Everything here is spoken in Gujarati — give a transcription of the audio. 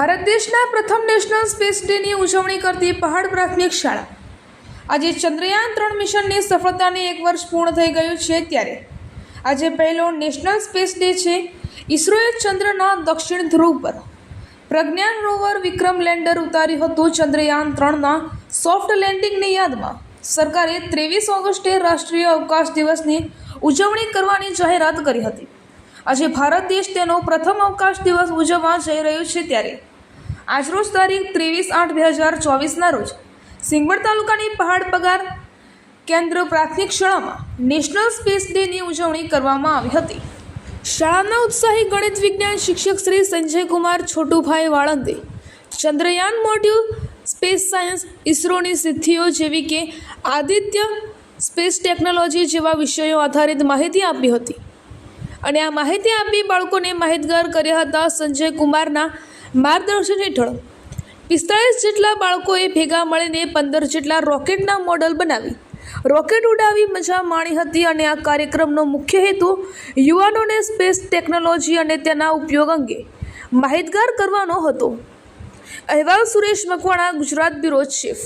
ભારત દેશના પ્રથમ નેશનલ સ્પેસ ડેની ઉજવણી કરતી પહાડ પ્રાથમિક શાળા આજે ચંદ્રયાન-3 મિશનની સફળતાને 1 વર્ષ પૂર્ણ થઈ ગયું છે ત્યારે આજે પહેલો નેશનલ સ્પેસ ડે છે। ઇસરોએ ચંદ્રના દક્ષિણ ધ્રુવ પર પ્રજ્ઞાન રોવર વિક્રમ લેન્ડર ઉતાર્યું હતું। ચંદ્રયાન-3ના સોફ્ટ લેન્ડિંગની યાદમાં સરકારે 23 ઓગસ્ટે રાષ્ટ્રીય અવકાશ દિવસની ઉજવણી કરવાની જાહેરાત કરી હતી। આજે ભારત દેશ તેનો પ્રથમ અવકાશ દિવસ ઉજવવા જઈ રહ્યું છે ત્યારે આજરોજ તારીખ 23/8/2024ના રોજ સિંગવડ તાલુકાની પહાડ પગાર કેન્દ્ર પ્રાથમિક શાળામાં નેશનલ સ્પેસ ડેની ઉજવણી કરવામાં આવી હતી। શાળાના ઉત્સાહી ગણિત વિજ્ઞાન શિક્ષક શ્રી સંજય કુમાર છોટુભાઈ વાળંદે ચંદ્રયાન મોડ્યુલ, સ્પેસ સાયન્સ, ઇસરોની સિદ્ધિઓ જેવી કે આદિત્ય સ્પેસ ટેકનોલોજી જેવા વિષયો આધારિત માહિતી આપી હતી અને આ માહિતી આપી બાળકોને માહિતગાર કર્યા હતા। સંજય કુમારના માર્ગદર્શન હેઠળ 45 જેટલા બાળકોએ ભેગા મળીને 15 જેટલા રોકેટના મોડલ બનાવી રોકેટ ઉડાવી મજા માણી હતી અને આ કાર્યક્રમનો મુખ્ય હેતુ યુવાનોને સ્પેસ ટેકનોલોજી અને તેના ઉપયોગ અંગે માહિતગાર કરવાનો હતો। અહેવાલ સુરેશ મકવાણા, ગુજરાત બ્યુરો ચીફ।